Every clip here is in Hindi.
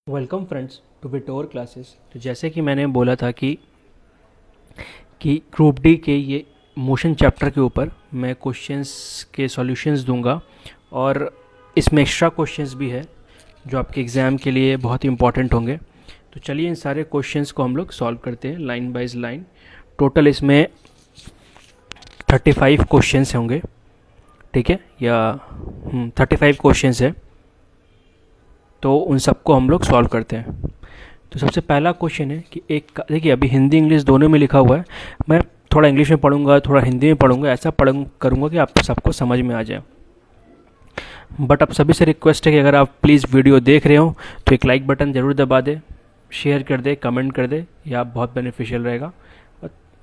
वेलकम फ्रेंड्स टू विटोर क्लासेस। तो जैसे कि मैंने बोला था कि ग्रुप डी के ये मोशन चैप्टर के ऊपर मैं क्वेश्चंस के सॉल्यूशंस दूंगा और इसमें एक्स्ट्रा क्वेश्चंस भी है जो आपके एग्ज़ाम के लिए बहुत ही इंपॉर्टेंट होंगे। तो चलिए इन सारे क्वेश्चंस को हम लोग सॉल्व करते हैं लाइन बाय लाइन। टोटल इसमें 35 क्वेश्चंस होंगे, ठीक है, या 35 क्वेश्चंस है, तो उन सबको हम लोग सॉल्व करते हैं। तो सबसे पहला क्वेश्चन है कि एक, देखिए अभी हिंदी इंग्लिश दोनों में लिखा हुआ है, मैं थोड़ा इंग्लिश में पढ़ूंगा थोड़ा हिंदी में पढ़ूंगा, ऐसा करूंगा कि आप सबको समझ में आ जाए। बट आप सभी से रिक्वेस्ट है कि अगर आप प्लीज़ वीडियो देख रहे हो तो एक लाइक बटन ज़रूर दबा दे, शेयर कर दे, कमेंट कर दे, यह आप बहुत बेनिफिशियल रहेगा।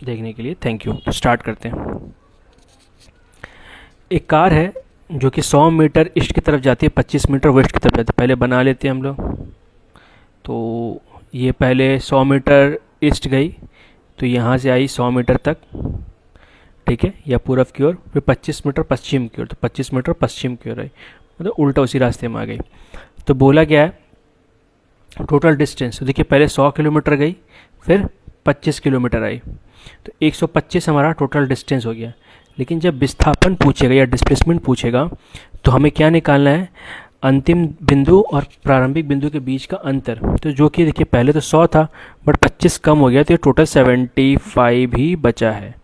देखने के लिए थैंक यू। तो स्टार्ट करते हैं। एक कार है जो कि 100 मीटर ईस्ट की तरफ जाती है, 25 मीटर वेस्ट की तरफ जाती है। पहले बना लेते हैं हम लोग। तो ये पहले 100 मीटर ईस्ट गई, तो यहाँ से आई 100 मीटर तक, ठीक है, या पूरब की ओर, फिर 25 मीटर पश्चिम की ओर, तो 25 मीटर पश्चिम की ओर आई, मतलब उल्टा उसी रास्ते में आ गई। तो बोला गया है टोटल डिस्टेंस। तो देखिए पहले 100 किलोमीटर गई, फिर 25 किलोमीटर आई, तो 125 हमारा टोटल डिस्टेंस हो गया। लेकिन जब विस्थापन पूछेगा या डिस्प्लेसमेंट पूछेगा तो हमें क्या निकालना है, अंतिम बिंदु और प्रारंभिक बिंदु के बीच का अंतर। तो जो कि देखिए पहले तो 100 था बट 25 कम हो गया, तो ये टोटल 75 ही बचा है,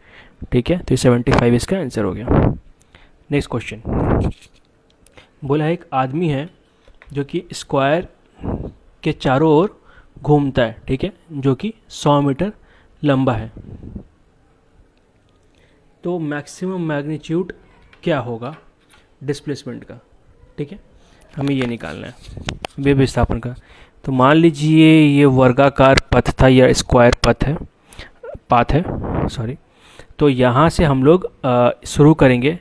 ठीक है। तो ये 75 इसका आंसर हो गया। नेक्स्ट क्वेश्चन बोला है एक आदमी है जो कि स्क्वायर के चारों ओर घूमता है, ठीक है, जो कि 100 मीटर लंबा है। तो मैक्सिमम मैग्नीट्यूड क्या होगा डिस्प्लेसमेंट का, ठीक है, हमें ये निकालना है वेव विस्थापन का। तो मान लीजिए ये वर्गाकार पथ था या स्क्वायर पाथ है सॉरी। तो यहाँ से हम लोग शुरू करेंगे।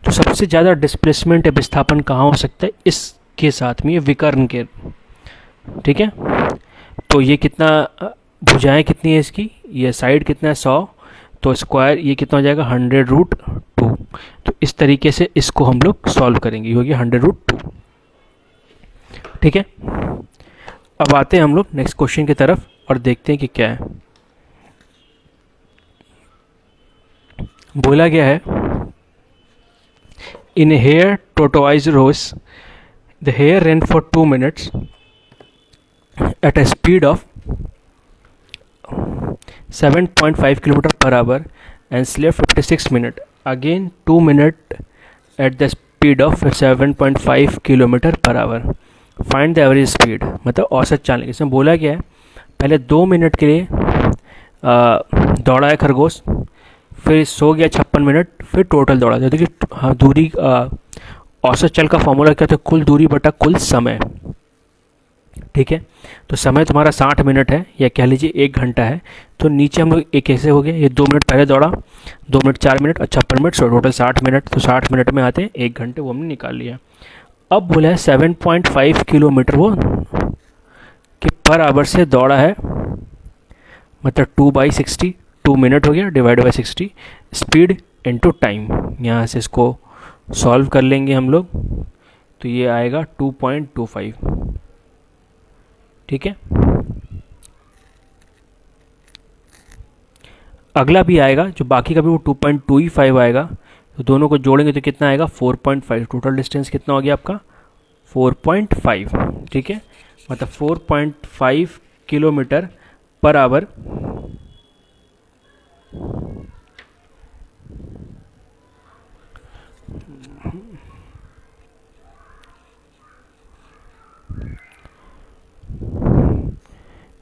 तो सबसे ज़्यादा डिस्प्लेसमेंट या विस्थापन कहाँ हो सकता है, इसके साथ में ये विकर्ण के, ठीक है। तो ये कितना, भुजाएं कितनी है इसकी, ये साइड कितना है 100, तो स्क्वायर ये कितना हो जाएगा 100√2। तो इस तरीके से इसको हम लोग सॉल्व करेंगे, ये हो गया 100√2, ठीक है। अब आते हैं हम लोग नेक्स्ट क्वेश्चन की तरफ और देखते हैं कि क्या है। बोला गया है in hare tortoise race the hare ran for 2 minutes at a speed of 7.5 kilometre per hour and slept 56 minute, again 2 minute at the speed of 7.5 kilometre per hour, find the average speed, मतलब औसत चाल। इसमें बोला गया है पहले 2 मिनट के लिए दौड़ा है खरगोश, फिर सो गया 56 मिनट, फिर टोटल दौड़ा। तो देखिए हाँ, दूरी औसत चल का फॉर्मूला क्या था, कुल दूरी बटा कुल समय, ठीक है। तो समय तुम्हारा 60 मिनट है या कह लीजिए 1 घंटा है। तो नीचे हम लोग एक ऐसे हो गए, ये 2 मिनट पहले दौड़ा, 2 मिनट 4 मिनट और 56 मिनट, सो टोटल 60 मिनट। तो 60 मिनट में आते हैं 1 घंटे, वो हमने निकाल लिया। अब बोला है 7.5 किलोमीटर वो कि पर आवर से दौड़ा है, मतलब 2/60, 2 मिनट हो गया divide by 60, speed into time. यहाँ से इसको सॉल्व कर लेंगे हम लोग, तो ये आएगा 2.25, ठीक है। अगला भी आएगा जो बाकी का भी वो 2.25 आएगा, तो दोनों को जोड़ेंगे तो कितना आएगा 4.5। टोटल डिस्टेंस कितना हो गया आपका 4.5, ठीक है, मतलब 4.5 किलोमीटर पर आवर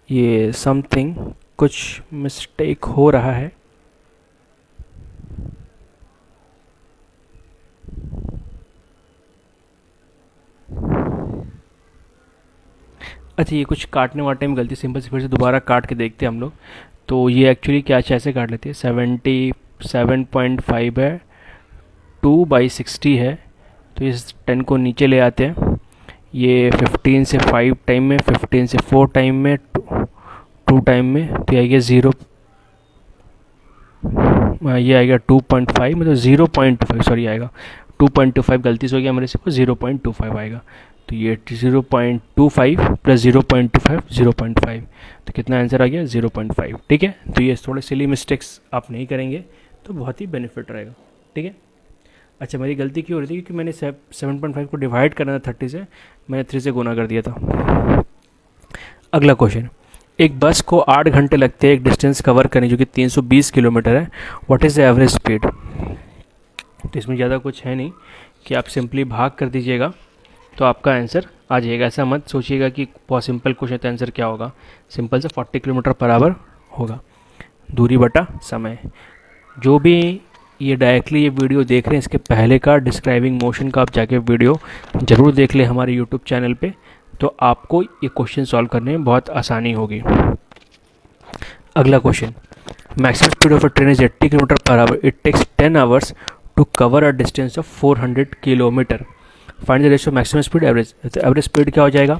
ये समथिंग कुछ मिस्टेक हो रहा है। अच्छा, ये कुछ काटने वाटने में गलती, सिंपल से फिर से दोबारा काट के देखते हैं हम लोग। तो ये एक्चुअली क्या ऐसे काट लेते हैं, 77.5 है, 2/60 है, तो इस 10 को नीचे ले आते हैं। ये 15 से 5 टाइम में, 15 से 4 टाइम में, 2 टाइम में, तो आएगा 0, ये आएगा 2.5, मतलब 0.25 सॉरी आएगा 2.25, गलती से हो गया मेरे से, 0.25 आएगा। तो ये 0.25 प्लस 0.25 0.5, तो कितना आंसर आ गया 0.5। ठीक है, तो ये थोड़े सिली मिस्टेक्स आप नहीं करेंगे तो बहुत ही बेनिफिट रहेगा। ठीक है, अच्छा मेरी गलती क्यों हो रही थी, क्योंकि मैंने 7.5 को डिवाइड करना था 30 से, मैंने 3 से गुना कर दिया था। अगला क्वेश्चन, एक बस को 8 घंटे लगते हैं एक डिस्टेंस कवर करने जो कि 320 किलोमीटर है, what is the average speed. तो इसमें ज़्यादा कुछ है नहीं कि आप सिंपली भाग कर दीजिएगा तो आपका आंसर आ जाएगा। ऐसा मत सोचिएगा कि बहुत सिंपल क्वेश्चन तो आंसर क्या होगा, सिंपल से 40 किलोमीटर पर आवर होगा, दूरी बटा समय। जो भी ये डायरेक्टली ये वीडियो देख रहे हैं, इसके पहले का डिस्क्राइबिंग मोशन का आप जाके वीडियो ज़रूर देख लें हमारे यूट्यूब चैनल पे, तो आपको ये क्वेश्चन सॉल्व करने में बहुत आसानी होगी। अगला question, maximum speed of a train is 80 kilometre per hour, it takes 10 hours to cover a distance of 400 kilometre, find the ratio maximum speed average. तो एवरेज स्पीड क्या हो जाएगा,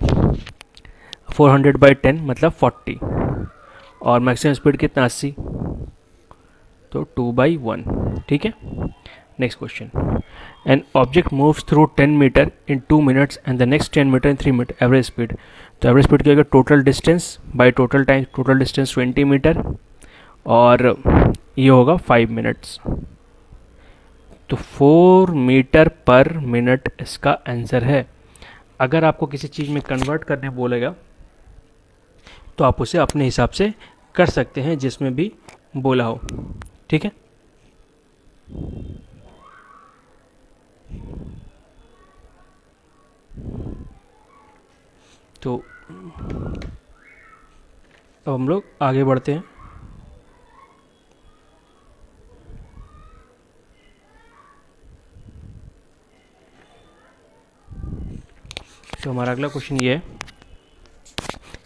400/10 मतलब 40, और मैक्सिमम स्पीड कितना 80, तो 2/1। ठीक है, next question, an object moves through 10 metre in 2 minutes and the next 10 metre in 3 minute, average speed. तो एवरेज स्पीड क्या होगा, total distance by total time, total distance 20 metre और ये होगा 5 मिनट्स, तो 4 मीटर पर मिनट इसका आंसर है। अगर आपको किसी चीज़ में कन्वर्ट करने बोलेगा तो आप उसे अपने हिसाब से कर सकते हैं जिसमें भी बोला हो। ठीक है, तो अब हम लोग आगे बढ़ते हैं। तो हमारा अगला क्वेश्चन ये है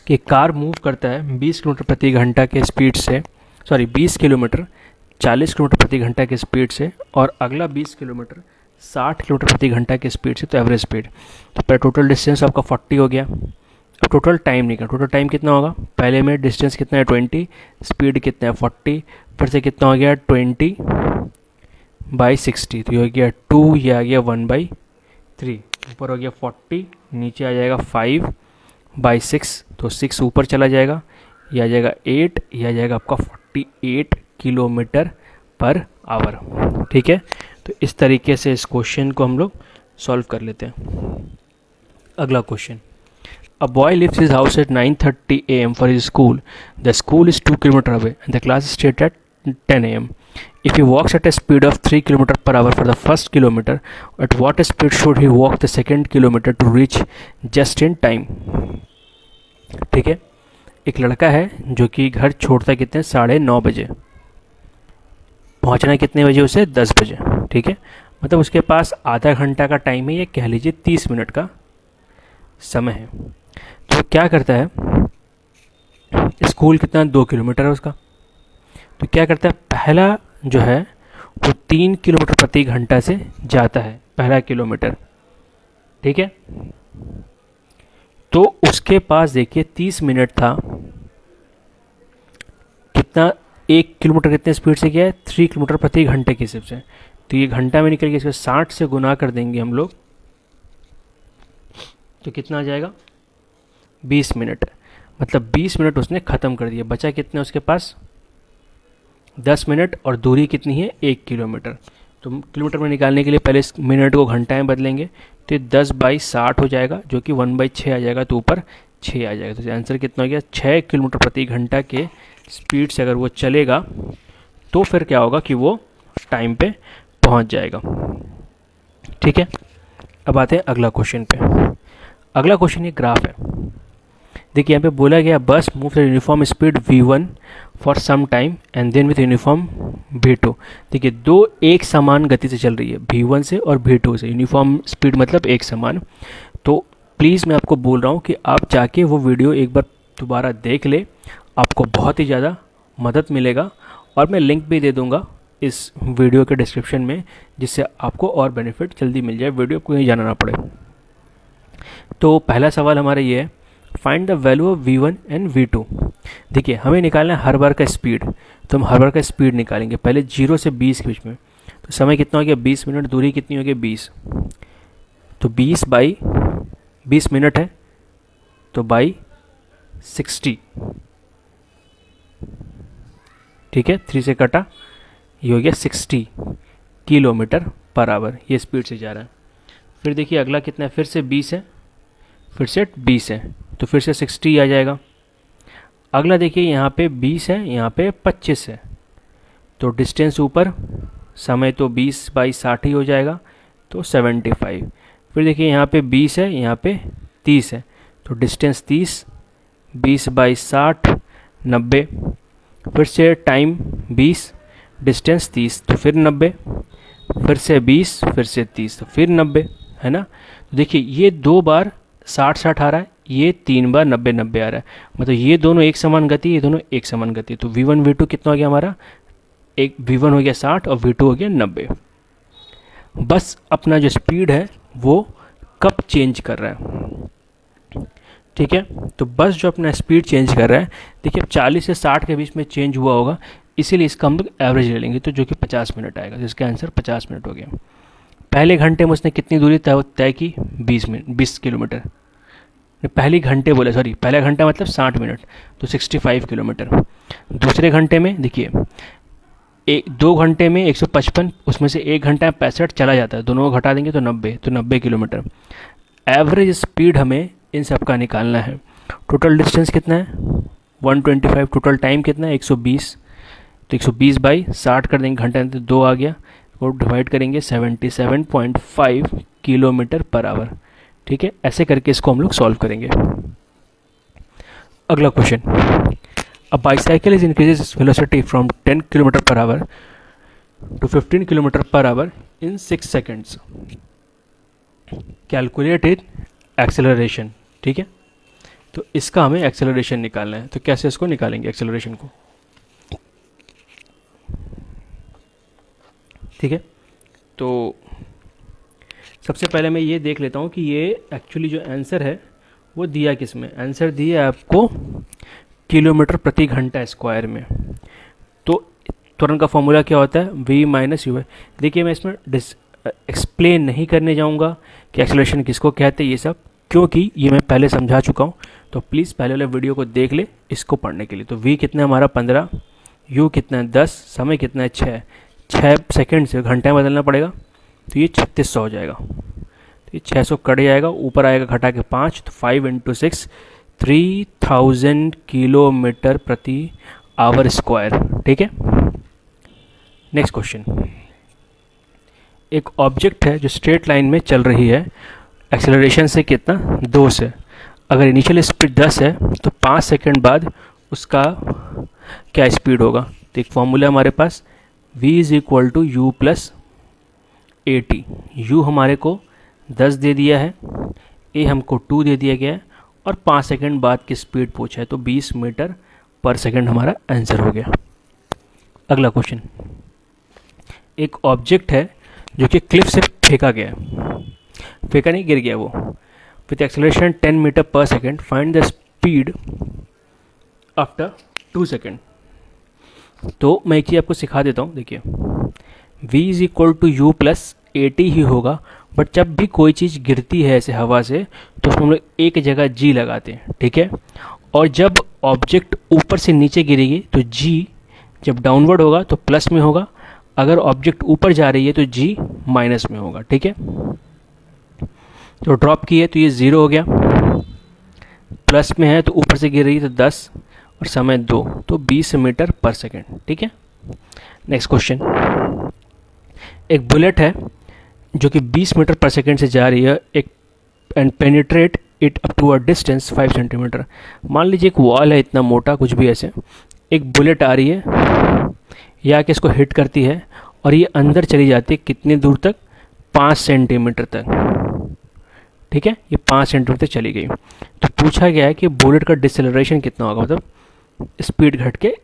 कि कार मूव करता है 20 किलोमीटर प्रति घंटा के स्पीड से, 20 किलोमीटर 40 किलोमीटर प्रति घंटा के स्पीड से, और अगला 20 किलोमीटर 60 किलोमीटर प्रति घंटा के स्पीड से, तो एवरेज स्पीड। तो पहले टोटल डिस्टेंस आपका 40 हो गया, अब टोटल टाइम निकला, टोटल टाइम कितना होगा, पहले में डिस्टेंस कितना है 20, स्पीड कितना है 40, फिर से कितना हो गया 20/60, तो ये हो गया 2, ये आ गया 1/3, ऊपर हो गया 40, नीचे आ जाएगा 5/6, तो 6 ऊपर चला जाएगा, ये आ जाएगा 8, ये आ जाएगा आपका 48 किलोमीटर पर आवर। ठीक है, तो इस तरीके से इस क्वेश्चन को हम लोग सॉल्व कर लेते हैं। अगला question, a boy lives his house at 9:30 AM for his school, the school is 2 kilometre away and the class start at 10 AM. If he walks at a speed of 3 km per hour for the first kilometer, at what speed should he walk the second kilometer to reach just in time? ठीक है, एक लड़का है जो कि घर छोड़ता कितने 9:30 बजे, पहुंचना कितने बजे उसे 10 बजे। ठीक है, मतलब उसके पास आधा घंटा का टाइम है, या कह लीजिए 30 मिनट का समय है। तो क्या करता है, स्कूल कितना 2 किलोमीटर है उसका, तो क्या करता है, पहला जो है वो 3 किलोमीटर प्रति घंटा से जाता है, पहला किलोमीटर। ठीक है, तो उसके पास देखिए 30 मिनट था, कितना 1 किलोमीटर कितने स्पीड से गया है 3 किलोमीटर प्रति घंटे के हिसाब से, तो ये घंटा में निकल गया, इसको 60 से गुना कर देंगे हम लोग, तो कितना आ जाएगा 20 मिनट, मतलब 20 मिनट उसने ख़त्म कर दिया। बचा कितने उसके पास 10 मिनट, और दूरी कितनी है 1 किलोमीटर। तो किलोमीटर में निकालने के लिए पहले इस मिनट को घंटा में बदलेंगे, तो ये 10/60 हो जाएगा, जो कि 1/6 आ जाएगा, तो ऊपर 6 आ जाएगा। तो आंसर कितना हो गया 6 किलोमीटर प्रति घंटा के स्पीड से अगर वो चलेगा तो फिर क्या होगा कि वो टाइम पे पहुंच जाएगा। ठीक है, अब आते हैं अगला क्वेश्चन पे। अगला क्वेश्चन ये ग्राफ है, देखिए यहाँ पे बोला गया bus move at uniform speed v1 for some time and then with uniform v2। देखिए दो एक समान गति से चल रही है, v1 से और v2 से, यूनिफॉर्म स्पीड मतलब एक समान। तो प्लीज़ मैं आपको बोल रहा हूँ कि आप जाके वो वीडियो एक बार दोबारा देख ले, आपको बहुत ही ज़्यादा मदद मिलेगा, और मैं लिंक भी दे दूँगा इस वीडियो के डिस्क्रिप्शन में, जिससे आपको और बेनिफिट जल्दी मिल जाए, वीडियो को कहीं जाना ना पड़े। तो पहला सवाल हमारा ये है, find the value of v1 and v2। देखिए हमें निकालना है हर बार का स्पीड, तो हम हर बार का स्पीड निकालेंगे पहले 0 से 20 के बीच में। तो समय कितना हो गया 20 मिनट, दूरी कितनी हो गई 20, तो 20/60 20 मिनट है तो बाई 60, ठीक है, 3 से कटा, ये हो गया 60 किलोमीटर पर आवर, ये स्पीड से जा रहा है। फिर देखिए अगला कितना है, फिर से 20 है, फिर से 20 है, तो फिर से 60 आ जाएगा। अगला देखिए यहाँ पे 20 है, यहाँ पे 25 है, तो डिस्टेंस ऊपर, समय तो 20 बाई 60 ही हो जाएगा, तो 75। फिर देखिए यहाँ पे 20 है, यहाँ पे 30 है, तो डिस्टेंस 30, 20 बाई 60, 90। फिर से टाइम 20, डिस्टेंस 30, तो फिर 90, फिर से 20, फिर से 30, तो फिर 90, है ना। तो देखिए ये 2 बार 60-60 आ रहा है, ये 3 बार 90-90 आ रहा है, मतलब ये दोनों एक समान गति, ये दोनों एक समान गति। तो V1 V2 कितना हो गया हमारा, एक V1 हो गया 60 और V2 हो गया 90। बस अपना जो स्पीड है वो कब चेंज कर रहा है, ठीक है। तो बस जो अपना स्पीड चेंज कर रहा है, देखिए अब 40 से 60 के बीच में चेंज हुआ होगा, इसीलिए इसका हम लोग एवरेज ले लेंगे, तो जो कि 50 मिनट आएगा, जिसका आंसर 50 मिनट हो गया। पहले घंटे में उसने कितनी दूरी तय की, 20 किलोमीटर। पहली घंटे बोले, सॉरी पहला घंटा मतलब 60 मिनट, तो 65 किलोमीटर। दूसरे घंटे में देखिए 2 घंटे में 155, उसमें से 1 घंटा 65 चला जाता है, दोनों को घटा देंगे तो 90, तो 90 किलोमीटर। एवरेज स्पीड हमें इन सब का निकालना है। टोटल डिस्टेंस कितना है 125, टोटल टाइम कितना है 120, तो 120 बाई 60 कर देंगे, घंटे तो 2 आ गया, और डिवाइड करेंगे 77.5 किलोमीटर पर आवर, ठीक है। ऐसे करके इसको हम लोग सॉल्व करेंगे। अगला question, a bicycle is increases velocity from 10 kilometre per hour to 15 kilometre per hour in 6 seconds, calculated acceleration, ठीक है। तो इसका हमें एक्सेलरेशन निकालना है, तो कैसे इसको निकालेंगे एक्सेलरेशन को, ठीक है। तो सबसे पहले मैं ये देख लेता हूँ कि ये एक्चुअली जो आंसर है वो दिया किस में, आंसर दिया आपको किलोमीटर प्रति घंटा स्क्वायर में। तो त्वरण का फॉर्मूला क्या होता है, v माइनस यू है। देखिए मैं इसमें एक्सप्लेन नहीं करने जाऊँगा कि एक्सेलरेशन किसको कहते हैं ये सब, क्योंकि ये मैं पहले समझा चुका हूँ, तो प्लीज़ पहले वाले वीडियो को देख ले इसको पढ़ने के लिए। तो v कितना है हमारा 15, u कितना है 10, समय कितना है 6 सेकेंड से घंटे में बदलना पड़ेगा, तो ये 3600 हो जाएगा। तो ये 600 कट जाएगा, ऊपर आएगा घटा के 5, तो 5 × 6 3000 किलोमीटर प्रति आवर स्क्वायर, ठीक है। नेक्स्ट क्वेश्चन, एक ऑब्जेक्ट है जो स्ट्रेट लाइन में चल रही है, एक्सेलरेशन से कितना 2 से, अगर इनिशियल स्पीड 10 है तो 5 सेकंड बाद उसका क्या स्पीड होगा। तो एक फॉर्मूला हमारे पास v = u + at। u हमारे को 10 दे दिया है, a हमको 2 दे दिया गया है, और 5 सेकंड बाद की स्पीड पूछा है, तो 20 मीटर पर सेकंड हमारा आंसर हो गया। अगला क्वेश्चन, एक ऑब्जेक्ट है जो कि क्लिफ से फेंका गया है, फेंका नहीं, गिर गया वो, विथ एक्सेलरेशन 10 मीटर पर second, find the speed after 2 second. तो मैं एक चीज़ आपको सिखा देता हूँ, देखिए v = u + at ही होगा, बट जब भी कोई चीज़ गिरती है ऐसे हवा से तो उसमें हम लोग एक जगह g लगाते हैं, ठीक है। और जब ऑब्जेक्ट ऊपर से नीचे गिरेगी तो g जब डाउनवर्ड होगा तो प्लस में होगा, अगर ऑब्जेक्ट ऊपर जा रही है तो g माइनस में होगा, ठीक है। तो ड्रॉप की है तो ये 0 हो गया, प्लस में है तो ऊपर से गिर रही है तो 10 और समय 2, तो 20 मीटर पर सेकेंड, ठीक है। नेक्स्ट क्वेश्चन, एक बुलेट है जो कि 20 मीटर पर सेकेंड से जा रही है, एक and penetrate it up to a distance 5 centimetre. मान लीजिए एक वॉल है इतना मोटा, कुछ भी ऐसे, एक बुलेट आ रही है, या कि इसको हिट करती है और ये अंदर चली जाती है कितनी दूर तक, 5 सेंटीमीटर तक, ठीक है। ये 5 सेंटीमीटर तक चली गई, तो पूछा गया है कि बुलेट का डिसेलरेशन कितना होगा, मतलब स्पीड घट के,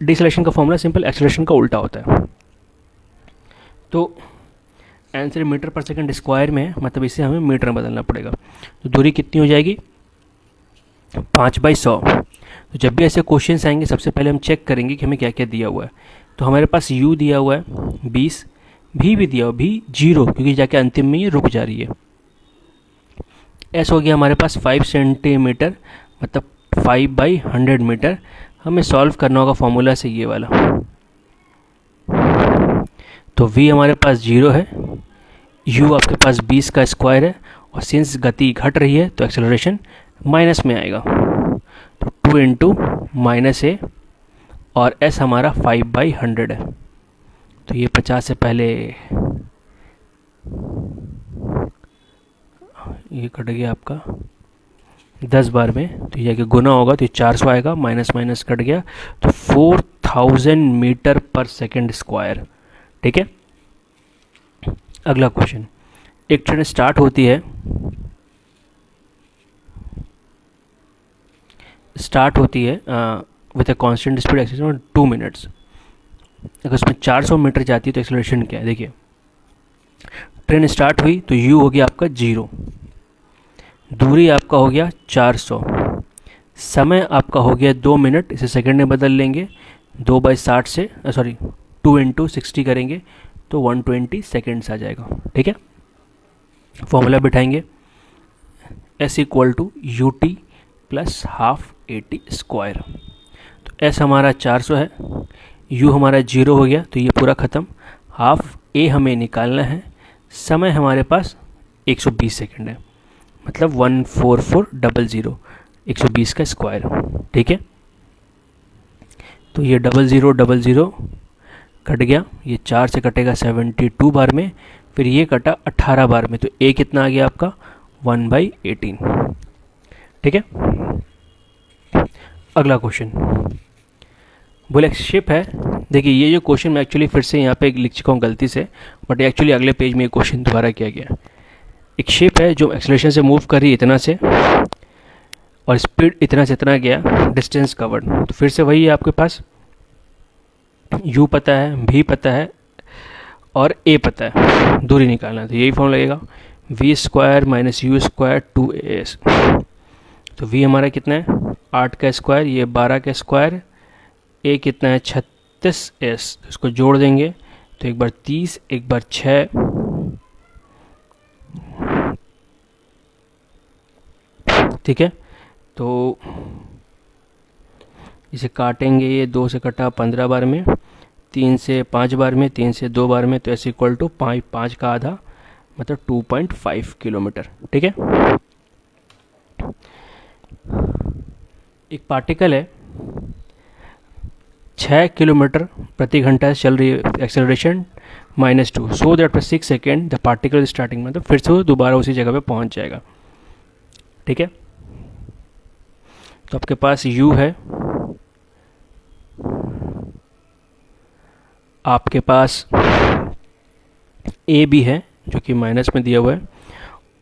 डिसेलरेशन का फॉर्मूला सिंपल एक्सेलरेशन का उल्टा होता है। तो आंसर मीटर पर सेकंड स्क्वायर में है, मतलब इसे हमें मीटर में बदलना पड़ेगा। तो दूरी कितनी हो जाएगी 5/100। तो जब भी ऐसे क्वेश्चन आएंगे सबसे पहले हम चेक करेंगे कि हमें क्या क्या दिया हुआ है। तो हमारे पास u दिया हुआ है 20, भी दिया हुआ, भी 0 क्योंकि जाके अंतिम में ये रुक जा रही है। एस हो गया हमारे पास 5 सेंटीमीटर, मतलब 5/100 मीटर। हमें सॉल्व करना होगा फॉर्मूला से ये वाला। तो v हमारे पास 0 है, u आपके पास 20 का स्क्वायर है, और सिंस गति घट रही है तो एक्सेलरेशन माइनस में आएगा। तो 2 इंटू माइनस ए, और s हमारा 5/100 है। तो ये 50 से पहले ये कट गया आपका 10 बार में, तो ये आगे गुना होगा तो ये 400 आएगा, माइनस माइनस कट गया, तो 4000 मीटर पर सेकेंड स्क्वायर। ठीक है। अगला क्वेश्चन, एक ट्रेन स्टार्ट होती है with a constant speed acceleration 2 minutes. अगर उसमें 400 मीटर जाती है तो एक्सेलरेशन क्या है? देखिए, ट्रेन स्टार्ट हुई तो u हो गया आपका 0, दूरी आपका हो गया 400, समय आपका हो गया 2 मिनट, इसे सेकंड में बदल लेंगे, 2/60 से 2 इंटू 60 करेंगे तो 120 सेकेंड्स आ जाएगा। ठीक है। फॉर्मूला बिठाएंगे, s equal to u t plus half AT square. तो s हमारा 400 है, u हमारा 0 हो गया तो ये पूरा ख़त्म, हाफ a हमें निकालना है, समय हमारे पास 120 सेकेंड है, मतलब 14400, 120 का स्क्वायर। ठीक है। तो ये 0000 कट गया, ये 4 से कटेगा 72 बार में, फिर ये कटा 18 बार में, तो a कितना आ गया आपका 1/18। ठीक है। अगला क्वेश्चन, बोले एक शिप है। देखिए, ये जो क्वेश्चन मैं एक्चुअली फिर से यहाँ पे लिख चुका हूँ गलती से, बट एक्चुअली अगले पेज में ये क्वेश्चन दोबारा किया गया। एक शिप है जो एक्सेलरेशन से मूव कर रही है इतना से, और स्पीड इतना से इतना गया, डिस्टेंस कवर्ड। तो फिर से वही है आपके पास, u पता है, v पता है, और a पता है, दूरी निकालना है, तो यही फॉर्म लगेगा, v square minus u square 2as। तो v हमारा कितना है 8 का स्क्वायर, ये 12 का स्क्वायर, a कितना है 36s, तो इसको जोड़ देंगे तो एक बार 30, एक बार 6, ठीक है। तो इसे काटेंगे, ये 2 से कटा 15 बार में, 3 से 5 बार में, 3 से 2 बार में, तो ऐसे इक्वल टू 5 का आधा, मतलब 2.5 किलोमीटर। ठीक है। एक पार्टिकल है 6 किलोमीटर प्रति घंटा चल रही है, एक्सेलरेशन -2, सो दैट पर 6 सेकेंड द पार्टिकल स्टार्टिंग, मतलब फिर से वो दोबारा उसी जगह पे पहुंच जाएगा। ठीक है। तो आपके पास u है, आपके पास a भी है जो कि माइनस में दिया हुआ है,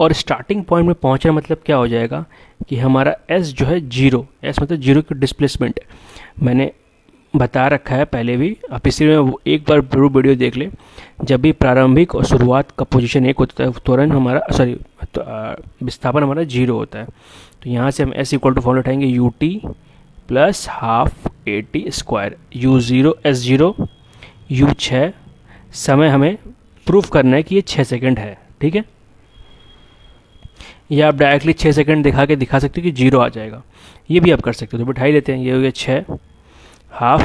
और स्टार्टिंग पॉइंट में पहुंचना मतलब क्या हो जाएगा कि हमारा s जो है 0, s मतलब 0 की डिस्प्लेसमेंट है। मैंने बता रखा है पहले भी, आप इसी में एक बार जरूर वीडियो देख लें। जब भी प्रारंभिक और शुरुआत का पोजीशन 1 होता है, त्वरण हमारा विस्थापन हमारा 0 होता है। तो यहाँ से हम s इक्वल टू फॉर्मूला उठाएंगे you t plus half AT square, u0 s0, u 6, समय हमें प्रूफ करना है कि ये 6 सेकेंड है। ठीक है। या आप डायरेक्टली 6 सेकेंड दिखा सकते हो कि 0 आ जाएगा, ये भी आप कर सकते हो। तो बिठाई लेते हैं, ये हो गया 6, हाफ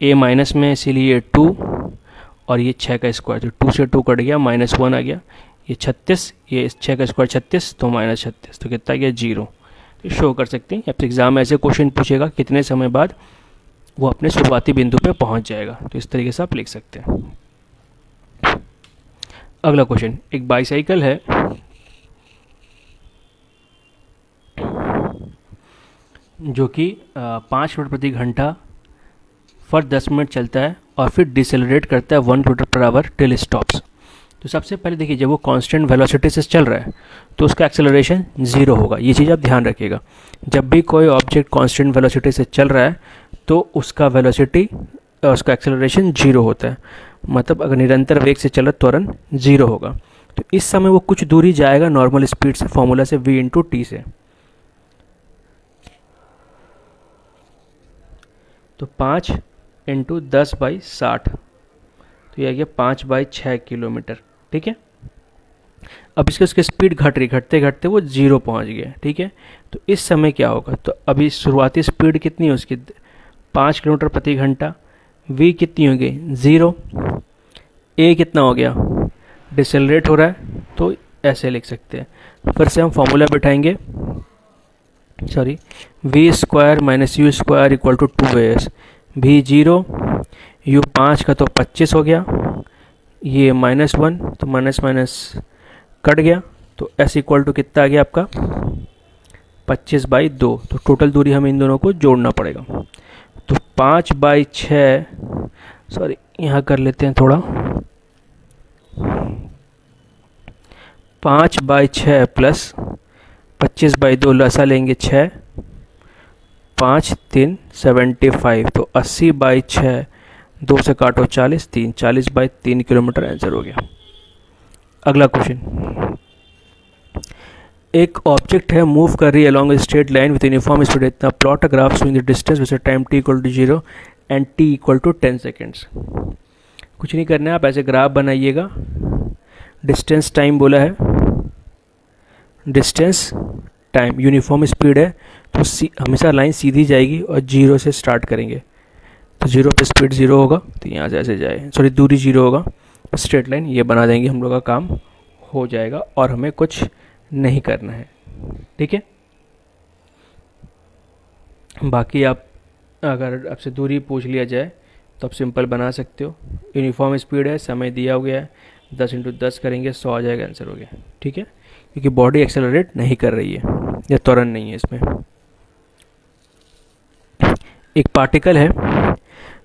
a माइनस में, इसीलिए 2, और ये 6 का स्क्वायर, तो 2 से 2 कट गया, -1 आ गया, ये 36, ये 6 का स्क्वायर 36, तो -36, तो कितना गया 0। तो शो कर सकते हैं। आपसे एग्जाम में ऐसे क्वेश्चन पूछेगा कितने समय बाद वो अपने शुरुआती बिंदु पे पहुंच जाएगा, तो इस तरीके से आप लिख सकते हैं। अगला क्वेश्चन, एक बाईसाइकिल है जो कि 5 मीटर प्रति घंटा फॉर 10 मिनट चलता है और फिर डिसेलरेट करता है 1 kilometre per our till stops. तो सबसे पहले देखिए, जब वो कांस्टेंट वेलोसिटी से चल रहा है तो उसका एक्सेलरेशन 0 होगा, ये चीज़ आप ध्यान रखिएगा। जब भी कोई ऑब्जेक्ट कांस्टेंट वेलोसिटी से चल रहा है तो उसका उसका एक्सेलरेशन 0 होता है, मतलब अगर निरंतर वेग से चल रहा त्वरण 0 होगा। तो इस समय वो कुछ दूरी जाएगा नॉर्मल स्पीड से, फॉर्मूला से v इंटू टी से। तो 5 इंटू 10/60, तो यह आ गया 5/6 किलोमीटर। ठीक है। अब इसकी उसकी स्पीड घट रही, घटते घटते वो 0 पहुंच गया, ठीक है। तो इस समय क्या होगा, तो अभी शुरुआती स्पीड कितनी है उसकी, 5 किलोमीटर प्रति घंटा। v कितनी हो गई, 0। a कितना हो गया, डिसेलरेट हो रहा है, तो ऐसे लिख सकते हैं। फिर से हम फॉर्मूला बिठाएंगे, sorry, v square minus u square equal to 2as। v 0, u 5 का तो 25 हो गया, ये -1 तो माइनस माइनस कट गया, तो s इक्वल टू कितना आ गया आपका, 25/2। तो टोटल दूरी हमें इन दोनों को जोड़ना पड़ेगा। तो 5/6, सॉरी यहाँ कर लेते हैं थोड़ा, 5/6 प्लस 25/2 लसा लेंगे 6, 5 3 75, तो 80/6, 2 से काटो 40, 3 40/3 किलोमीटर आंसर हो गया। अगला क्वेश्चन, एक ऑब्जेक्ट है मूव कर रही है along straight line with uniform speed, इतना plot a graph showing the distance with time t equal to 0 and t equal to 10 seconds. कुछ नहीं करना है, आप ऐसे ग्राफ बनाइएगा। डिस्टेंस टाइम बोला है, डिस्टेंस टाइम यूनिफॉर्म स्पीड है, तो हमेशा लाइन सीधी जाएगी और 0 से स्टार्ट करेंगे, तो 0 पे स्पीड 0 होगा, तो यहाँ से ऐसे जाए, सॉरी दूरी 0 होगा, स्ट्रेट लाइन ये बना देंगे, हम लोग का काम हो जाएगा और हमें कुछ नहीं करना है, ठीक है। बाकी आप अगर आपसे दूरी पूछ लिया जाए तो आप सिंपल बना सकते हो। यूनिफॉर्म स्पीड है, समय दिया हुआ है, 10 × 10 करेंगे 100 आ जाएगा, आंसर हो गया, ठीक है। क्योंकि बॉडी एक्सेलरेट नहीं कर रही है या त्वरण नहीं है इसमें। एक पार्टिकल है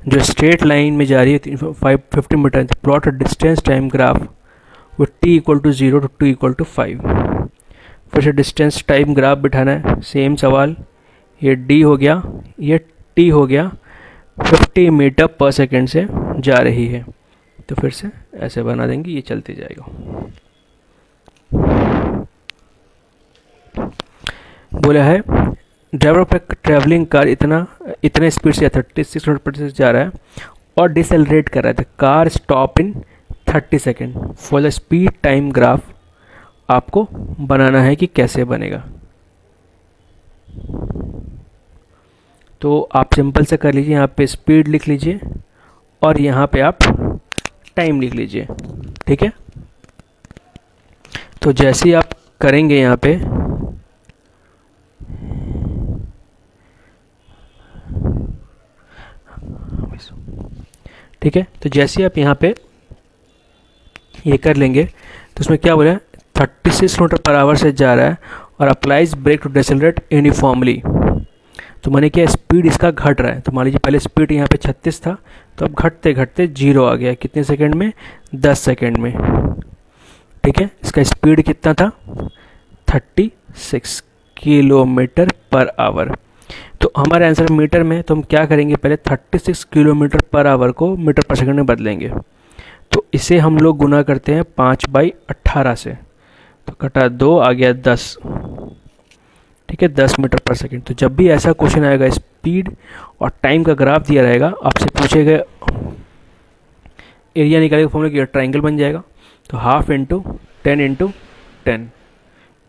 जो स्ट्रेट लाइन में जा रही है 50 metre, plot distance time graph with t equal to 0 to 2 equal to 5। फिर से डिस्टेंस टाइम ग्राफ बिठाना है, सेम सवाल, ये d हो गया, ये t हो गया, 50 मीटर पर सेकेंड से जा रही है, तो फिर से ऐसे बना देंगे, ये चलते जाएगा। बोला है ड्राइवर पर ट्रैवलिंग कार इतने स्पीड से 36 किलोमीटर से जा रहा है और डिसेलरेट कर रहा है, car stop in 30 second. For the speed time graph आपको बनाना है कि कैसे बनेगा, तो आप सिंपल से कर लीजिए, यहाँ पे स्पीड लिख लीजिए और यहाँ पे आप टाइम लिख लीजिए, ठीक है। तो जैसे ही आप करेंगे यहाँ पे, ठीक है, तो जैसे आप यहाँ पे ये कर लेंगे तो उसमें क्या बोला है, 36 किलोमीटर/आवर से जा रहा है और applies break to decelerate uniformly. तो माने क्या, स्पीड इसका घट रहा है, तो मान लीजिए पहले स्पीड यहाँ पे 36 था, तो अब घटते घटते 0 आ गया, कितने सेकंड में, 10 सेकंड में, ठीक है। इसका स्पीड कितना था, 36 किलोमीटर/आवर। तो हमारे आंसर मीटर में, तो हम क्या करेंगे, पहले 36 किलोमीटर/आवर को मीटर पर सेकंड में बदलेंगे, तो इसे हम लोग गुना करते हैं 5/18 से, तो कटा 2 आ गया 10, ठीक है, 10 मीटर पर सेकंड। तो जब भी ऐसा क्वेश्चन आएगा, स्पीड और टाइम का ग्राफ दिया रहेगा, आपसे पूछेगा एरिया निकालेगा, फॉर्मूला की ट्राइंगल बन जाएगा, तो 1/2 × 10 × 10,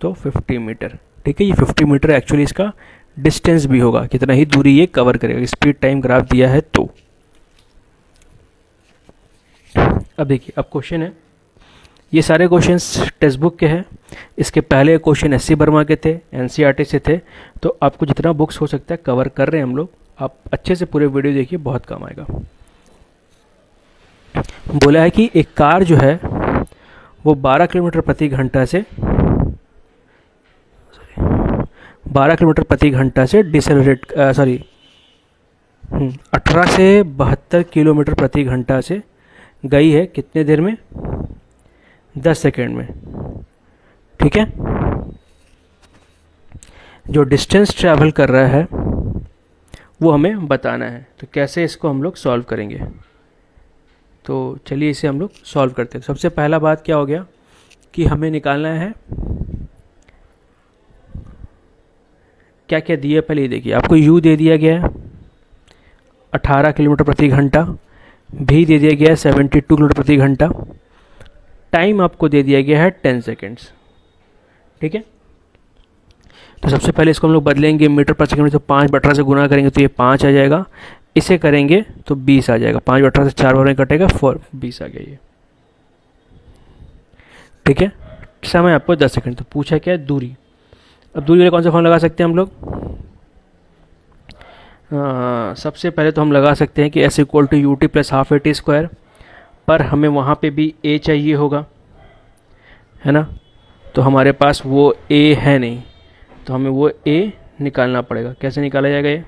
तो 50 मीटर, ठीक है। ये 50 मीटर एक्चुअली इसका डिस्टेंस भी होगा, कितना ही दूरी ये कवर करेगा, स्पीड टाइम ग्राफ दिया है तो। अब देखिए, अब क्वेश्चन है, ये सारे क्वेश्चंस टेक्स्ट बुक के हैं, इसके पहले क्वेश्चन SC वर्मा के थे, NCERT से थे, तो आपको जितना बुक्स हो सकता है कवर कर रहे हैं हम लोग, आप अच्छे से पूरे वीडियो देखिए, बहुत काम आएगा। बोला है कि एक कार जो है वो 12 किलोमीटर प्रति घंटा से 12 किलोमीटर प्रति घंटा से डिसेलरेट, 18 से 72 किलोमीटर प्रति घंटा से गई है, कितने देर में, 10 सेकेंड में, ठीक है। जो डिस्टेंस ट्रैवल कर रहा है वो हमें बताना है, तो कैसे इसको हम लोग सॉल्व करेंगे, तो चलिए इसे हम लोग सॉल्व करते हैं। सबसे पहला बात क्या हो गया कि हमें निकालना है, क्या क्या दिया पहले ये देखिए, आपको u दे दिया गया है 18 किलोमीटर प्रति घंटा, v दे दिया गया है 72 किलोमीटर प्रति घंटा, टाइम आपको दे दिया गया है 10 सेकेंड्स। ठीक है, तो सबसे पहले इसको हम लोग बदलेंगे मीटर पर सेकंड में, तो 5/18 से गुना करेंगे तो ये 5 आ जाएगा, इसे करेंगे तो 20 आ जाएगा, 5/18 से 4 बार में कटेगा 20 आ गया ये। ठीक है, समय आपको 10 सेकंड। तो पूछा क्या है, दूरी। अब दूरी वाले कौन सा फॉर्म लगा सकते हैं हम लोग? सबसे पहले तो हम लगा सकते हैं कि S = UT + ½ AT², पर हमें वहाँ पे भी A चाहिए होगा, है ना। तो हमारे पास वो A है नहीं, तो हमें वो A निकालना पड़ेगा। कैसे निकाला जाएगा ये?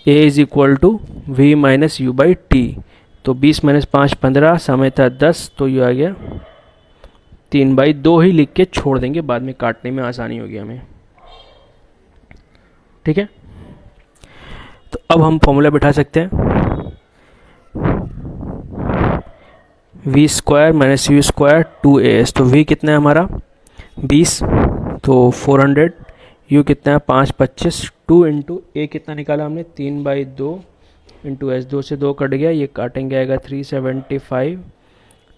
A = V - U/T। तो 20 - 5 15, समय था 10, तो ये आ गया 3/2 ही लिख के छोड़ देंगे, बाद में काटने में आसानी होगी हमें। ठीक है, तो अब हम फॉर्मूला बिठा सकते हैं, V² - U² 2AS। तो V कितना है हमारा 20, तो 400, U कितना है 5 25, 2 × A कितना निकाला हमने 3/2 × S, 2 से 2 कट गया, ये काटेंगे आएगा 375,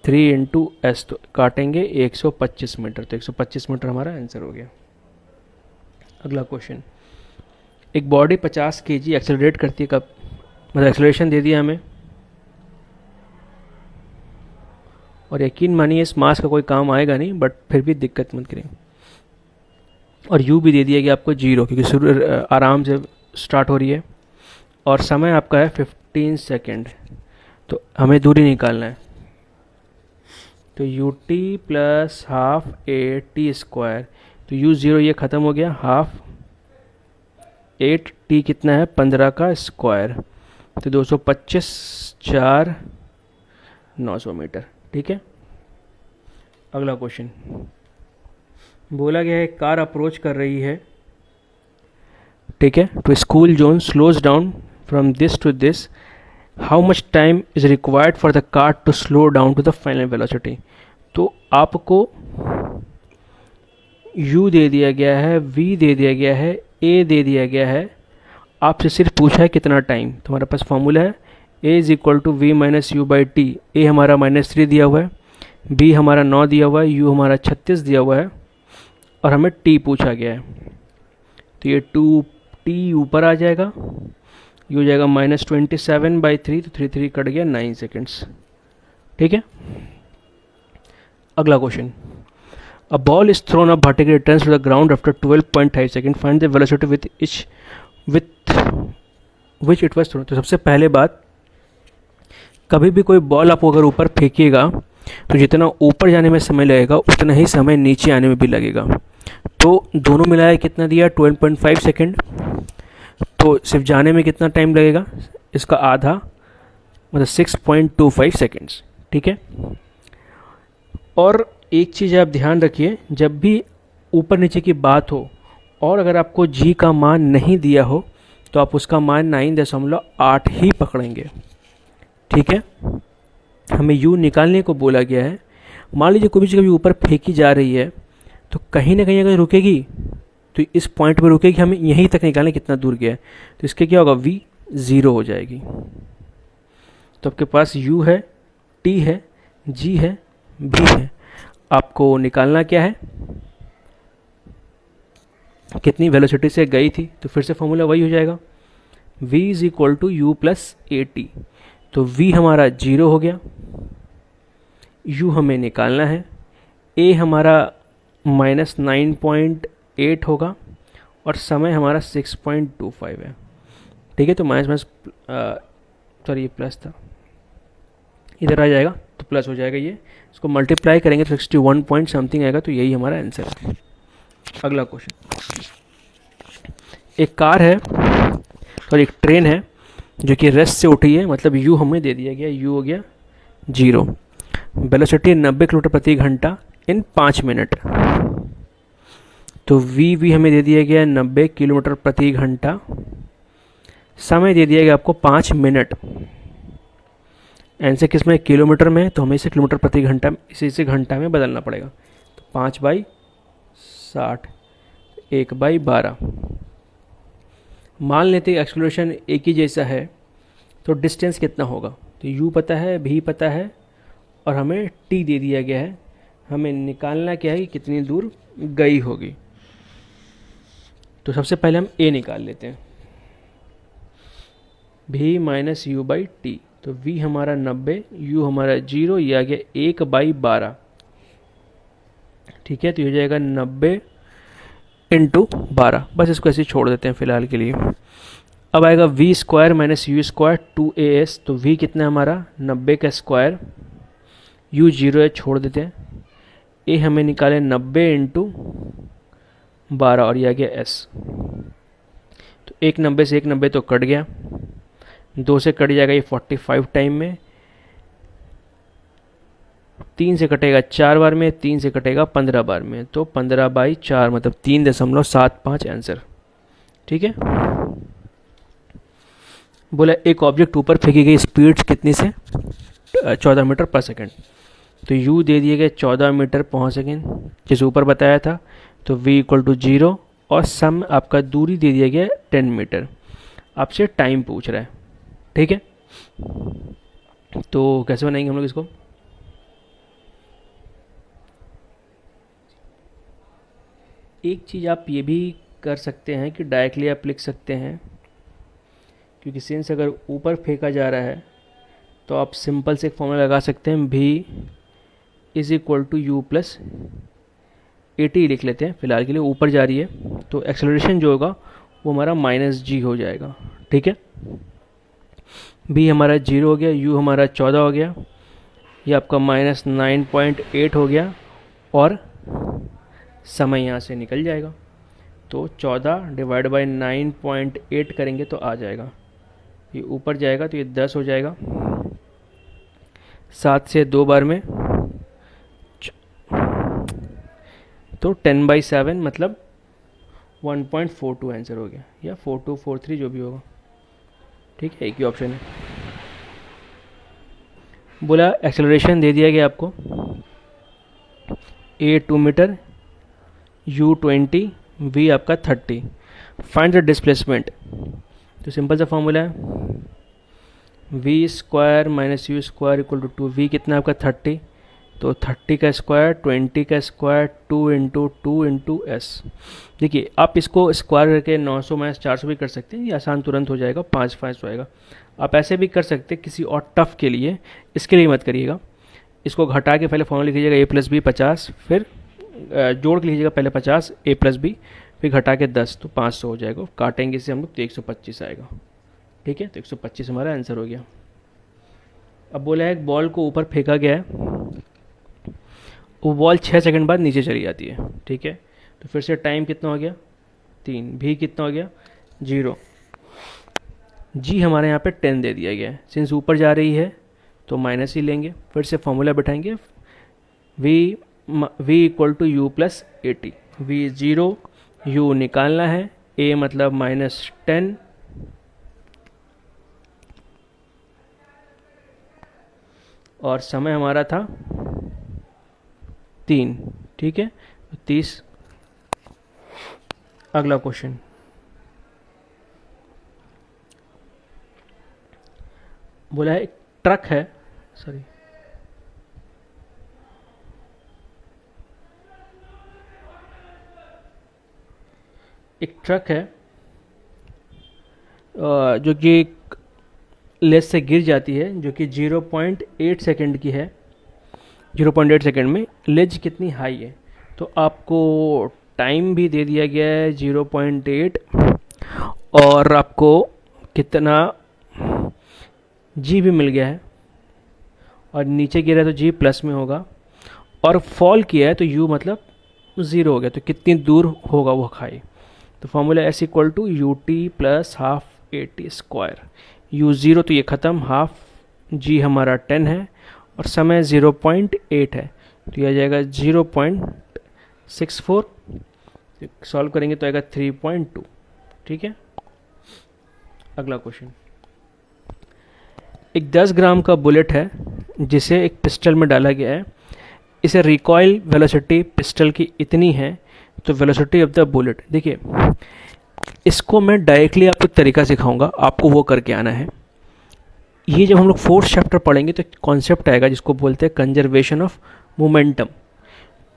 3 × S, तो काटेंगे 125 मीटर, तो 125 मीटर हमारा आंसर हो गया। अगला क्वेश्चन, एक बॉडी 50 kg एक्सेलरेट करती है, कब मतलब एक्सेलरेशन दे दिया हमें, और यकीन मानिए इस मास का कोई काम आएगा नहीं, बट फिर भी दिक्कत मत करें। और U भी दे दिया गया आपको 0, क्योंकि शुरू आराम से स्टार्ट हो रही है, और समय आपका है 15 सेकेंड। तो हमें दूरी निकालना है, तो UT + ½ AT², तो U0 ये ख़त्म हो गया, ½ 8T कितना है 15 का स्क्वायर, तो 225 4 900 मीटर। ठीक है, अगला क्वेश्चन बोला गया है, कार अप्रोच कर रही है, ठीक है, तो school zone slows down from this to this, how much time is required for the car to slow down to the final velocity. तो आपको U दे दिया गया है, V दे दिया गया है, A दे दिया गया है, आपसे सिर्फ पूछा है कितना टाइम। तो हमारे पास फॉर्मूला है A = V - U/T। A हमारा -3 दिया हुआ है, B हमारा 9 दिया हुआ है, U हमारा 36 दिया हुआ है, और हमें T पूछा गया है। तो ये 2T ऊपर आ जाएगा, ये हो जाएगा -27/3, तो 3 कट गया 9 सेकेंड्स। ठीक है, अगला question, a ball is thrown up vertically, returns to the ground after 12.5 second, find the velocity with which it was thrown. तो सबसे पहले बात, कभी भी कोई बॉल आप अगर ऊपर फेंकिएगा तो जितना ऊपर जाने में समय लगेगा उतना ही समय नीचे आने में भी लगेगा। तो दोनों मिलाया कितना दिया 12.5 सेकेंड, तो सिर्फ जाने में कितना टाइम लगेगा, इसका आधा, मतलब 6.25 सेकेंड्स। ठीक है, और एक चीज़ आप ध्यान रखिए, जब भी ऊपर नीचे की बात हो और अगर आपको जी का मान नहीं दिया हो तो आप उसका मान 9.8 ही पकड़ेंगे। ठीक है, हमें U निकालने को बोला गया है। मान लीजिए कोई भी चीज़ कभी ऊपर फेंकी जा रही है तो कहीं ना कहीं अगर रुकेगी तो इस पॉइंट पर रुकेगी, हमें यहीं तक निकालना कितना दूर गया है, तो इसके क्या होगा, V 0 हो जाएगी। तो आपके पास U है, T है, G है, B है, आपको निकालना क्या है, कितनी वेलोसिटी से गई थी। तो फिर से फॉर्मूला वही हो जाएगा, V = U + AT। तो V हमारा 0 हो गया, U हमें निकालना है, A हमारा -9.8 होगा, और समय हमारा 6.25 है। ठीक है, तो सॉरी ये प्लस था, इधर आ जाएगा तो प्लस हो जाएगा, ये इसको मल्टीप्लाई करेंगे तो 61 पॉइंट समथिंग आएगा, तो यही हमारा आंसर है। अगला क्वेश्चन, एक कार है और एक ट्रेन है जो कि रेस्ट से उठी है, मतलब U हमें दे दिया गया, U हो गया 0, वेलोसिटी 90 किलोमीटर प्रति घंटा इन 5 मिनट। तो V हमें दे दिया गया 90 किलोमीटर प्रति घंटा, समय दे दिया गया आपको 5 मिनट। आंसर किस में, किलोमीटर में, तो हमें इसे किलोमीटर प्रति घंटा, इसे घंटा में बदलना पड़ेगा। तो 5/60, 1/12। मान लेते एक्सेलरेशन एक ही जैसा है, तो डिस्टेंस कितना होगा, तो U पता है, V पता है, और हमें टी दे दिया गया है, हमें निकालना क्या है कि कितनी दूर गई होगी। तो सबसे पहले हम ए निकाल लेते हैं, v minus you by T. तो v हमारा 90, u हमारा 0, ये आ गया 1/12। ठीक है, तो ये हो जाएगा 90 इंटू 12। बस इसको ऐसे ही छोड़ देते हैं फिलहाल के लिए। अब आएगा v square minus u square 2as। तो v कितना है हमारा 90 का स्क्वायर, u 0 है, छोड़ देते हैं। a हमें निकाले 90 इंटू 12 और ये आ गया s। तो एक 90 से एक 90 तो कट गया, 2 से कट जाएगा ये 45 टाइम में, 3 से कटेगा 4 बार में, 3 से कटेगा 15 बार में। तो 15/4 मतलब 3.75 आंसर। ठीक है, बोला एक ऑब्जेक्ट ऊपर फेंकी गई स्पीड कितनी से 14 मीटर पर सेकेंड। तो u दे दिए गए 14 मीटर पर सेकेंड जैसे ऊपर बताया था। तो v इक्वल टू 0 और सम आपका दूरी दे दिया गया 10 मीटर। आपसे टाइम पूछ रहा है। ठीक है, तो कैसे बनाएंगे हम लोग इसको? एक चीज़ आप ये भी कर सकते हैं कि डायरेक्टली आप लिख सकते हैं, क्योंकि सिंस अगर ऊपर फेंका जा रहा है तो आप सिंपल से एक फॉर्मूला लगा सकते हैं, v is equal to u plus 80 लिख लेते हैं फिलहाल के लिए, ऊपर जा रही है तो एक्सेलरेशन जो होगा वो हमारा -g हो जाएगा। ठीक है, v हमारा 0 हो गया, u हमारा 14 हो गया, ये आपका -9.8 हो गया और समय यहाँ से निकल जाएगा। तो 14 डिवाइड बाई 9.8 करेंगे तो आ जाएगा, ये ऊपर जाएगा तो ये 10 हो जाएगा, 7 से 2 बार में तो 10/7 मतलब 1.42 आंसर हो गया, या 4243 जो भी होगा। ठीक है, एक ही ऑप्शन है। बोला एक्सेलरेशन दे दिया गया आपको, a 2 मीटर, u 20, v आपका 30। Find the displacement. तो सिंपल सा फॉर्मूला है, v square minus u square equal to 2। v कितना आपका 30, तो 30 का स्क्वायर 20 का स्क्वायर 2 इंटू 2 इंटू एस। देखिए आप इसको स्क्वायर करके 900 माइनस 400 भी कर सकते हैं, ये आसान तुरंत हो जाएगा, 5 हो जाएगा। आप ऐसे भी कर सकते हैं किसी और टफ के लिए, इसके लिए मत करिएगा। इसको घटा के पहले फॉर्मूला लिखिएगा a प्लस बी 50, फिर जोड़ के लीजिएगा पहले 50 a प्लस बी, फिर घटा के 10 तो 500 हो जाएगा। काटेंगे इससे हम लोग तो 125 आएगा। ठीक है, तो 125 हमारा आंसर हो गया। अब बोला है एक बॉल को ऊपर फेंका गया है, वो बॉल 6 सेकंड बाद नीचे चली जाती है। ठीक है, तो फिर से टाइम कितना हो गया 3, भी कितना हो गया 0, जी हमारे यहाँ पे 10 दे दिया गया है। सिंस ऊपर जा रही है तो माइनस ही लेंगे, फिर से फॉर्मूला बैठाएंगे, v equal to u plus 80। v 0, u निकालना है, a मतलब -10 और समय हमारा था 3। ठीक है, 30। अगला क्वेश्चन, बोला है एक ट्रक है, सॉरी एक ट्रक है जो कि लेस से गिर जाती है, जो कि 0.8 सेकेंड की है। 0.8 सेकेंड में लेज कितनी हाई है, तो आपको टाइम भी दे दिया गया है 0.8 और आपको कितना जी भी मिल गया है, और नीचे गिरा है तो जी प्लस में होगा, और फॉल किया है तो यू मतलब 0 हो गया, तो कितनी दूर होगा वो खाई। तो formula s equal to u t plus half a t square. U 0 तो ये ख़त्म, हाफ जी हमारा 10 है और समय 0.8 है, तो यह आ जाएगा 0.64। सॉल्व करेंगे तो आएगा 3.2। ठीक है, अगला क्वेश्चन, एक 10 ग्राम का बुलेट है जिसे एक पिस्टल में डाला गया है, इसे रिकॉइल वेलोसिटी पिस्टल की इतनी है, तो वेलोसिटी ऑफ द बुलेट। देखिए इसको मैं डायरेक्टली आपको तरीका सिखाऊंगा, आपको वो करके आना है। ये जब हम लोग फोर्थ चैप्टर पढ़ेंगे तो कॉन्सेप्ट आएगा जिसको बोलते हैं कंजर्वेशन ऑफ मोमेंटम,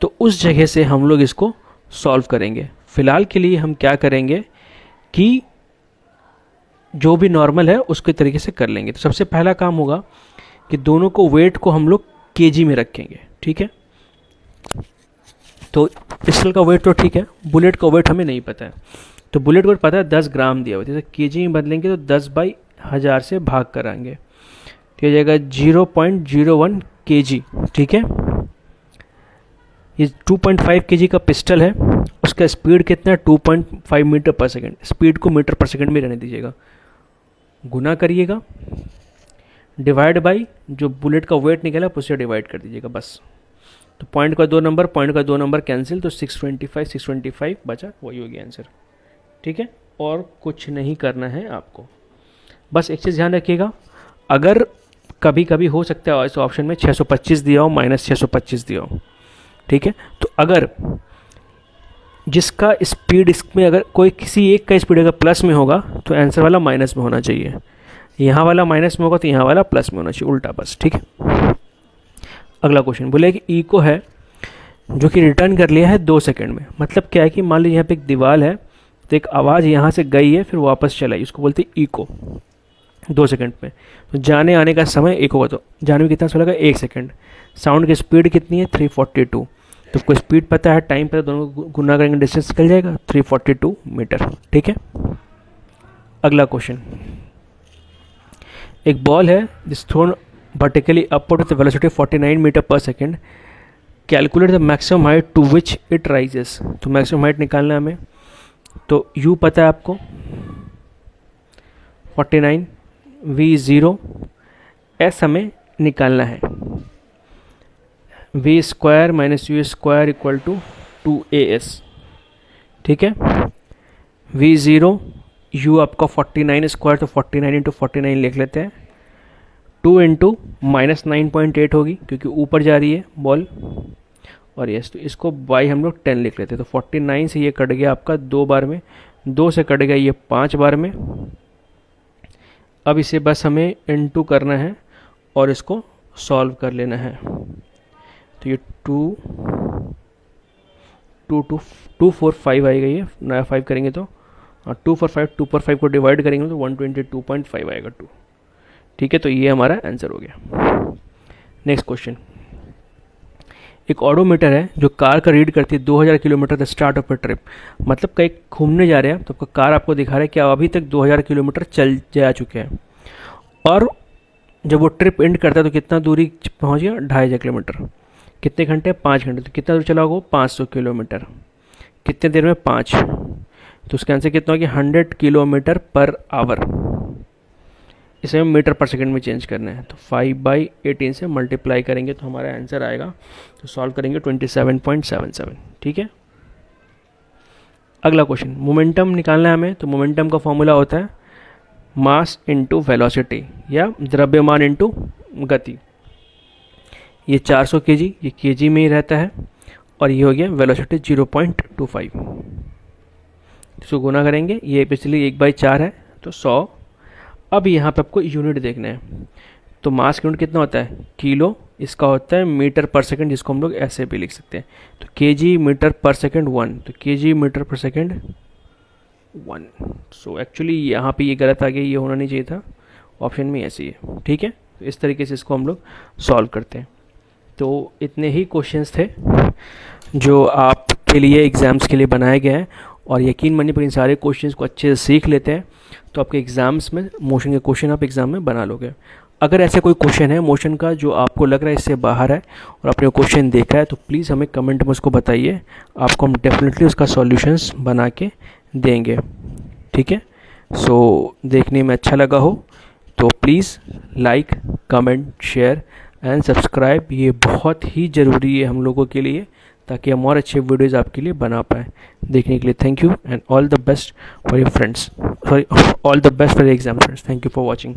तो उस जगह से हम लोग इसको सॉल्व करेंगे। फिलहाल के लिए हम क्या करेंगे कि जो भी नॉर्मल है उसके तरीके से कर लेंगे। तो सबसे पहला काम होगा कि दोनों को वेट को हम लोग केजी में रखेंगे, ठीक है। तो पिस्टल का वेट तो ठीक है, बुलेट का वेट हमें नहीं पता है। तो बुलेट को पता है 10 ग्राम दिया हुआ है, जैसे केजी में बदलेंगे तो 10/1000 से भाग कराएंगे, तो ये जाएगा 0.01 केजी, ठीक है। ये 2.5 केजी का पिस्टल है, उसका स्पीड कितना है 2.5 मीटर पर सेकेंड। स्पीड को मीटर पर सेकेंड में रहने दीजिएगा, गुना करिएगा, डिवाइड बाई जो बुलेट का वेट निकला उससे डिवाइड कर दीजिएगा बस। तो पॉइंट का 2 नंबर कैंसिल, तो 625 बचा, वही हो गया आंसर, ठीक है। और कुछ नहीं करना है आपको, बस एक चीज़ ध्यान रखिएगा, अगर कभी कभी हो सकता है इस ऑप्शन में 625 दिया हो, -625 दिया हो, ठीक है। तो अगर जिसका स्पीड इसमें अगर कोई किसी एक का स्पीड अगर प्लस में होगा तो आंसर वाला माइनस में होना चाहिए, यहाँ वाला माइनस में होगा तो यहाँ वाला प्लस में होना चाहिए, उल्टा बस, ठीक है। अगला क्वेश्चन बोले कि इको है जो कि रिटर्न कर लिया है 2 सेकंड में। मतलब क्या है कि मान लीजिए यहाँ पे एक दीवार है, तो एक आवाज़ यहाँ से गई है फिर वापस चलाई, उसको बोलते हैं इको, 2 सेकंड में। तो जाने आने का समय एक होगा, तो जाने में कितना समय लगा 1 सेकंड। साउंड की स्पीड कितनी है 342, तो कोई स्पीड पता है, टाइम पता है, दोनों को गुना करेंगे डिस्टेंस निकल जाएगा 342 मीटर, ठीक है। अगला क्वेश्चन, एक बॉल है जिस thrown vertically upward with velocity 49 metre per second, calculate the maximum height to which it rises. तो मैक्सिमम हाइट निकालना है हमें, तो यू पता है आपको 49, v0, एस हमें निकालना है, v square minus u square equal to 2as, ठीक है। v0 u आपका 49 स्क्वायर, तो 49 इंटू 49 लिख लेते हैं, 2 इंटू -9.8 होगी क्योंकि ऊपर जा रही है बॉल, और यस तो इसको बाई हम लोग 10 लिख लेते हैं। तो 49 से ये कट गया आपका 2 बार में, 2 से कट गया ये 5 बार में। अब इसे बस हमें इनटू करना है और इसको सॉल्व कर लेना है। तो ये 2 4 5 आएगा, ये नया 5 करेंगे तो 2 पर 5 को डिवाइड करेंगे तो 122.5 आएगा 2, ठीक है। तो ये हमारा आंसर हो गया। नेक्स्ट क्वेश्चन, एक ऑडोमीटर है जो कार का रीड करती है 2000 kilometre the start of a trip. मतलब कहीं घूमने जा रहे हैं तो आपका कार आपको दिखा रहा है कि आप अभी तक 2000 किलोमीटर चल जा चुके हैं, और जब वो ट्रिप एंड करता है तो कितना दूरी पहुंच गया 2500 किलोमीटर। कितने घंटे 5 घंटे, तो कितना दूर चला होगा 500 किलोमीटर, कितने देर में 5, तो उसका आंसर कितना हो गया 100 किलोमीटर पर आवर। इसे हम मीटर पर सेकंड में चेंज करना है, तो 5/18 से मल्टीप्लाई करेंगे तो हमारा आंसर आएगा। तो सॉल्व करेंगे 27.77, ठीक है। अगला क्वेश्चन, मोमेंटम निकालना है हमें। तो मोमेंटम का फॉर्मूला होता है मास इनटू वेलोसिटी या द्रव्यमान इनटू गति। ये 400 kg, ये kg में ही रहता है, और ये हो गया वेलोसिटी 0.25। इसको गुना करेंगे, ये पिछली 1/4 है तो 100। अब यहाँ पे आपको यूनिट देखना है, तो मास यूनिट कितना होता है किलो, इसका होता है मीटर पर सेकंड, जिसको हम लोग ऐसे भी लिख सकते हैं। तो केजी मीटर पर सेकंड 1, तो केजी मीटर पर सेकंड 1। सो एक्चुअली यहाँ पे ये गलत आ गया, ये होना नहीं चाहिए था, ऑप्शन में ऐसे ही है, ठीक है। तो इस तरीके से इसको हम लोग सॉल्व करते हैं। तो इतने ही क्वेश्चंस थे जो आपके लिए एग्ज़ाम्स के लिए बनाए गए हैं, और यकीन मानिए पर इन सारे क्वेश्चंस को अच्छे से सीख लेते हैं तो आपके एग्ज़ाम्स में मोशन के क्वेश्चन आप एग्ज़ाम में बना लोगे। अगर ऐसे कोई क्वेश्चन है मोशन का जो आपको लग रहा है इससे बाहर है और आपने क्वेश्चन देखा है, तो प्लीज़ हमें कमेंट में उसको बताइए, आपको हम डेफिनेटली उसका सॉल्यूशंस बना के देंगे, ठीक है। सो देखने में अच्छा लगा हो तो please like, comment, share and subscribe, ये बहुत ही ज़रूरी है हम लोगों के लिए, ताकि हम और अच्छे वीडियोज़ आपके लिए बना पाएँ। देखने के लिए thank you and all the best for your friends, sorry all the best for your exam friends. Thank you for watching.